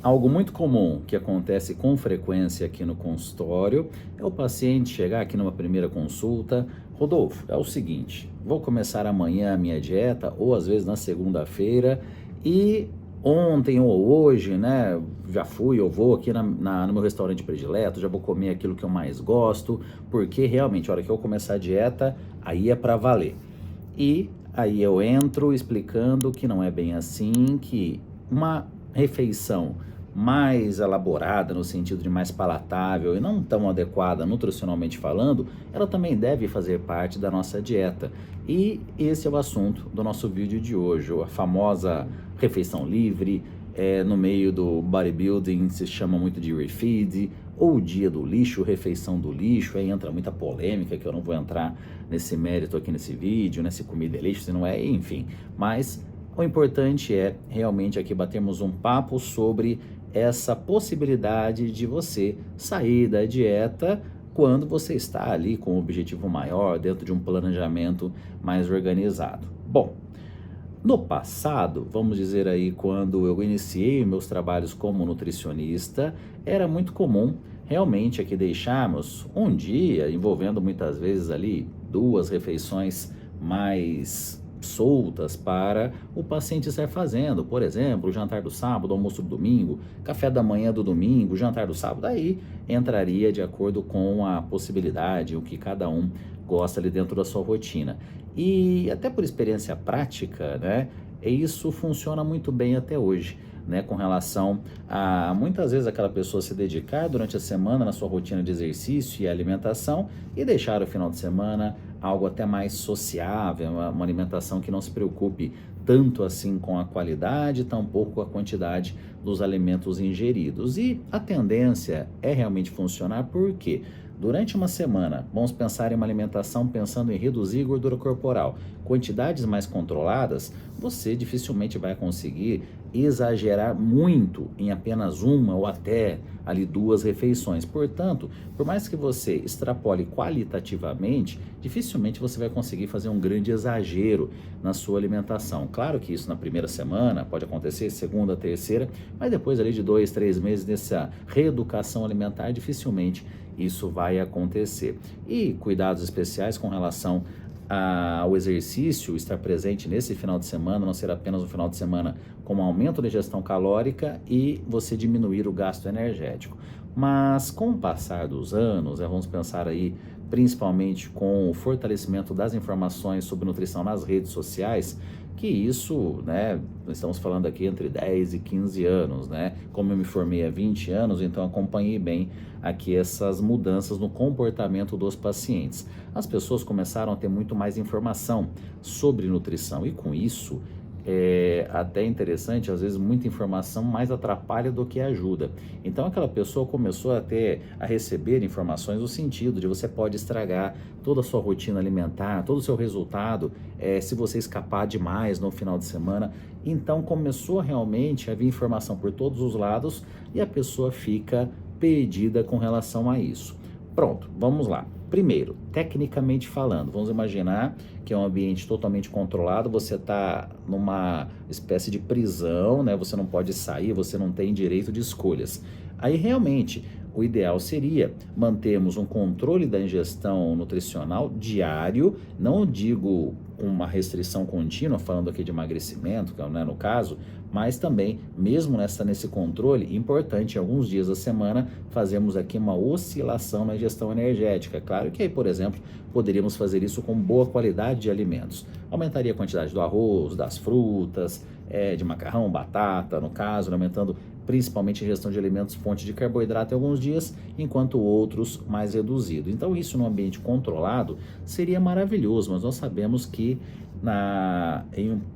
Algo muito comum que acontece com frequência aqui no consultório é o paciente chegar aqui numa primeira consulta. Rodolfo, é o seguinte, vou começar amanhã a minha dieta, ou às vezes na segunda-feira, e ontem ou hoje, né, já fui ou vou aqui no meu restaurante predileto, já vou comer aquilo que eu mais gosto, porque realmente, a hora que eu começar a dieta, aí é para valer. E aí eu entro explicando que não é bem assim, que uma refeição mais elaborada, no sentido de mais palatável e não tão adequada nutricionalmente falando, ela também deve fazer parte da nossa dieta. E esse é o assunto do nosso vídeo de hoje, a famosa refeição livre, no meio do bodybuilding se chama muito de refeed, ou dia do lixo, refeição do lixo, aí entra muita polêmica que eu não vou entrar nesse mérito aqui nesse vídeo, né, se comida é lixo, se não é, enfim. Mas o importante é realmente aqui batermos um papo sobre essa possibilidade de você sair da dieta quando você está ali com um objetivo maior, dentro de um planejamento mais organizado. Bom, no passado, vamos dizer aí, quando eu iniciei meus trabalhos como nutricionista, era muito comum realmente aqui deixarmos um dia, envolvendo muitas vezes ali duas refeições mais soltas para o paciente estar fazendo. Por exemplo, o jantar do sábado, almoço do domingo, café da manhã do domingo, jantar do sábado. Aí entraria de acordo com a possibilidade, o que cada um gosta ali dentro da sua rotina. E até por experiência prática, né, isso funciona muito bem até hoje, né, com relação a muitas vezes aquela pessoa se dedicar durante a semana na sua rotina de exercício e alimentação e deixar o final de semana algo até mais sociável, uma alimentação que não se preocupe tanto assim com a qualidade, tampouco com a quantidade dos alimentos ingeridos. E a tendência é realmente funcionar porque durante uma semana, vamos pensar em uma alimentação pensando em reduzir gordura corporal, quantidades mais controladas, você dificilmente vai conseguir exagerar muito em apenas uma ou até ali duas refeições. Portanto, por mais que você extrapole qualitativamente, dificilmente você vai conseguir fazer um grande exagero na sua alimentação. Claro que isso na primeira semana pode acontecer, segunda, terceira, mas depois ali de 2, 3 meses dessa reeducação alimentar, dificilmente isso vai acontecer. E cuidados especiais com relação ao exercício estar presente nesse final de semana, não ser apenas um final de semana com um aumento da ingestão calórica e você diminuir o gasto energético. Mas com o passar dos anos, vamos pensar aí principalmente com o fortalecimento das informações sobre nutrição nas redes sociais, que isso, né, nós estamos falando aqui entre 10 e 15 anos, né? Como eu me formei há 20 anos, então acompanhei bem aqui essas mudanças no comportamento dos pacientes. As pessoas começaram a ter muito mais informação sobre nutrição e com isso é até interessante, às vezes muita informação mais atrapalha do que ajuda. Então aquela pessoa começou a receber informações no sentido de você pode estragar toda a sua rotina alimentar, todo o seu resultado, se você escapar demais no final de semana. Então começou realmente a vir informação por todos os lados e a pessoa fica perdida com relação a isso. Pronto, vamos lá. Primeiro, tecnicamente falando, vamos imaginar que é um ambiente totalmente controlado, você está numa espécie de prisão, né? Você não pode sair, você não tem direito de escolhas. Aí realmente o ideal seria mantermos um controle da ingestão nutricional diário, não digo uma restrição contínua, falando aqui de emagrecimento, que não é no caso, mas também, mesmo nesse controle, importante, em alguns dias da semana, fazemos aqui uma oscilação na ingestão energética. Claro que aí, por exemplo, poderíamos fazer isso com boa qualidade de alimentos. Aumentaria a quantidade do arroz, das frutas, de macarrão, batata, no caso, aumentando principalmente a ingestão de alimentos fonte de carboidrato em alguns dias, enquanto outros mais reduzido. Então isso num ambiente controlado seria maravilhoso, mas nós sabemos que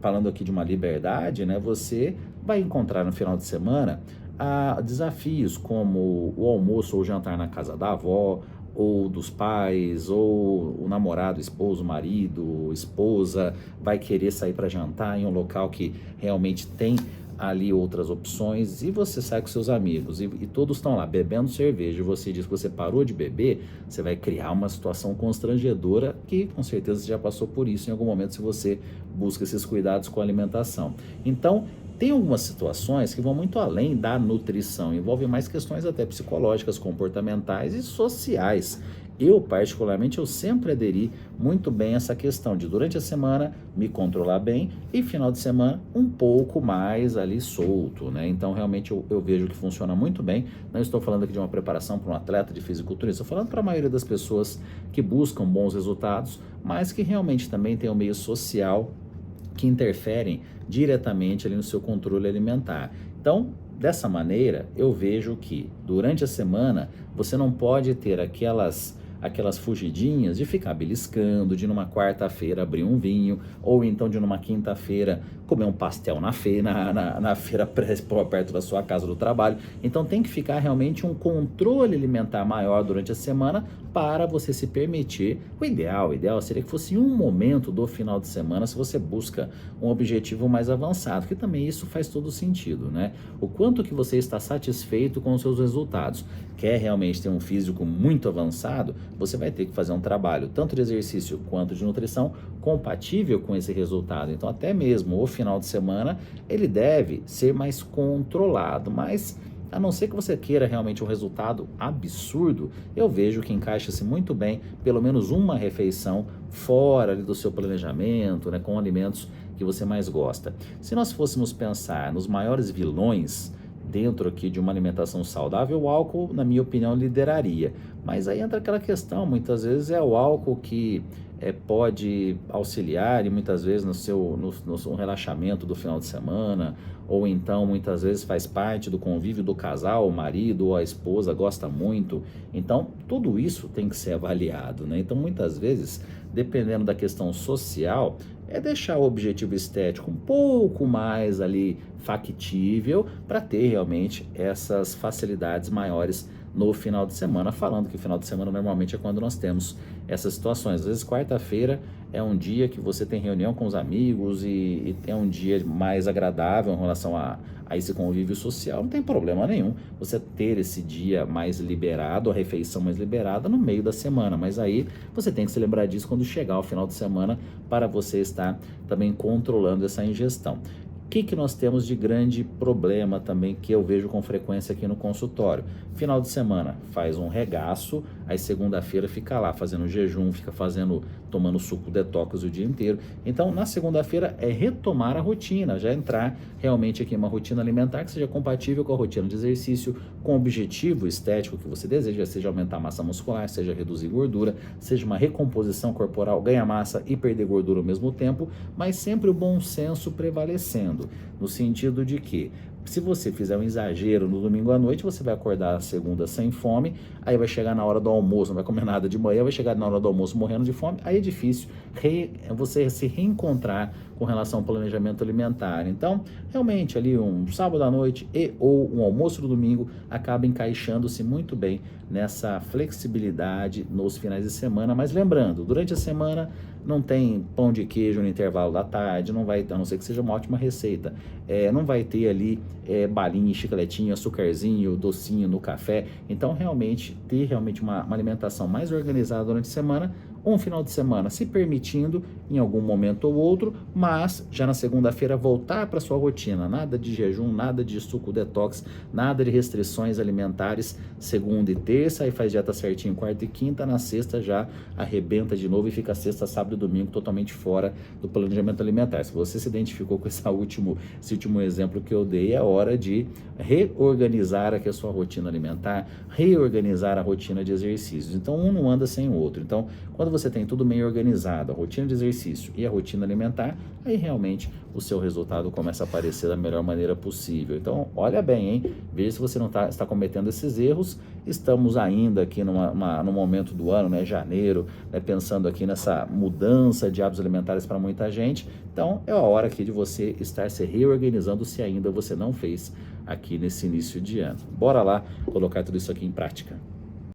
falando aqui de uma liberdade, né, você vai encontrar no final de semana desafios como o almoço ou jantar na casa da avó, ou dos pais, ou o namorado, esposo, marido, esposa, vai querer sair para jantar em um local que realmente tem ali outras opções e você sai com seus amigos e todos estão lá bebendo cerveja e você diz que você parou de beber, você vai criar uma situação constrangedora que com certeza você já passou por isso em algum momento se você busca esses cuidados com a alimentação. Então, Tem algumas situações que vão muito além da nutrição, envolvem mais questões até psicológicas, comportamentais e sociais. Eu, particularmente, eu sempre aderi muito bem a essa questão de, durante a semana, me controlar bem e, final de semana, um pouco mais ali solto, né? Então, realmente, eu vejo que funciona muito bem. Não estou falando aqui de uma preparação para um atleta de fisiculturismo, estou falando para a maioria das pessoas que buscam bons resultados, mas que realmente também tem o meio social que interferem diretamente ali no seu controle alimentar. Então, dessa maneira, eu vejo que durante a semana você não pode ter aquelas fugidinhas de ficar beliscando, de numa quarta-feira abrir um vinho, ou então de numa quinta-feira comer um pastel na feira, na feira perto da sua casa do trabalho. Então tem que ficar realmente um controle alimentar maior durante a semana para você se permitir. O ideal seria que fosse um momento do final de semana, se você busca um objetivo mais avançado, que também isso faz todo sentido, né? O quanto que você está satisfeito com os seus resultados. Quer realmente ter um físico muito avançado, você vai ter que fazer um trabalho, tanto de exercício quanto de nutrição, compatível com esse resultado. Então, até mesmo o final de semana, ele deve ser mais controlado, mas a não ser que você queira realmente um resultado absurdo, eu vejo que encaixa-se muito bem, pelo menos uma refeição fora ali do seu planejamento, né, com alimentos que você mais gosta. Se nós fôssemos pensar nos maiores vilões dentro aqui de uma alimentação saudável, o álcool, na minha opinião, lideraria. Mas aí entra aquela questão, muitas vezes é o álcool que pode auxiliar e muitas vezes no relaxamento do final de semana, ou então muitas vezes faz parte do convívio do casal, o marido ou a esposa gosta muito. Então, tudo isso tem que ser avaliado, né? Então, muitas vezes, dependendo da questão social, deixar o objetivo estético um pouco mais ali factível para ter realmente essas facilidades maiores no final de semana, falando que final de semana normalmente é quando nós temos essas situações. Às vezes quarta-feira é um dia que você tem reunião com os amigos e é um dia mais agradável em relação a esse convívio social, não tem problema nenhum você ter esse dia mais liberado, a refeição mais liberada no meio da semana, mas aí você tem que se lembrar disso quando chegar ao final de semana para você estar também controlando essa ingestão. O que nós temos de grande problema também que eu vejo com frequência aqui no consultório? Final de semana faz um regaço, aí segunda-feira fica lá fazendo jejum, fica tomando suco detox o dia inteiro. Então na segunda-feira é retomar a rotina, já entrar realmente aqui em uma rotina alimentar que seja compatível com a rotina de exercício, com o objetivo estético que você deseja, seja aumentar a massa muscular, seja reduzir gordura, seja uma recomposição corporal, ganhar massa e perder gordura ao mesmo tempo, mas sempre o bom senso prevalecendo. No sentido de que, se você fizer um exagero no domingo à noite, você vai acordar a segunda sem fome, aí vai chegar na hora do almoço, não vai comer nada de manhã, vai chegar na hora do almoço morrendo de fome, aí é difícil você se reencontrar com relação ao planejamento alimentar. Então, realmente, ali um sábado à noite ou um almoço no domingo acaba encaixando-se muito bem nessa flexibilidade nos finais de semana, mas lembrando, durante a semana não tem pão de queijo no intervalo da tarde, não vai, a não ser que seja uma ótima receita, não vai ter ali balinha, chicletinho, açucarzinho, docinho no café. Então, ter realmente uma alimentação mais organizada durante a semana, um final de semana se permitindo em algum momento ou outro, mas já na segunda-feira voltar para sua rotina, nada de jejum, nada de suco detox, nada de restrições alimentares segunda e terça, aí faz dieta certinho quarta e quinta, na sexta já arrebenta de novo e fica sexta, sábado e domingo totalmente fora do planejamento alimentar. Se você se identificou com esse último exemplo que eu dei, é hora de reorganizar aqui a sua rotina alimentar, reorganizar a rotina de exercícios. Então um não anda sem o outro. Então quando você tem tudo meio organizado, a rotina de exercício e a rotina alimentar, aí realmente o seu resultado começa a aparecer da melhor maneira possível. Então, olha bem, hein? Veja se você não está cometendo esses erros. Estamos ainda aqui no momento do ano, né, janeiro, né, pensando aqui nessa mudança de hábitos alimentares para muita gente. Então, é a hora aqui de você estar se reorganizando se ainda você não fez aqui nesse início de ano. Bora lá colocar tudo isso aqui em prática.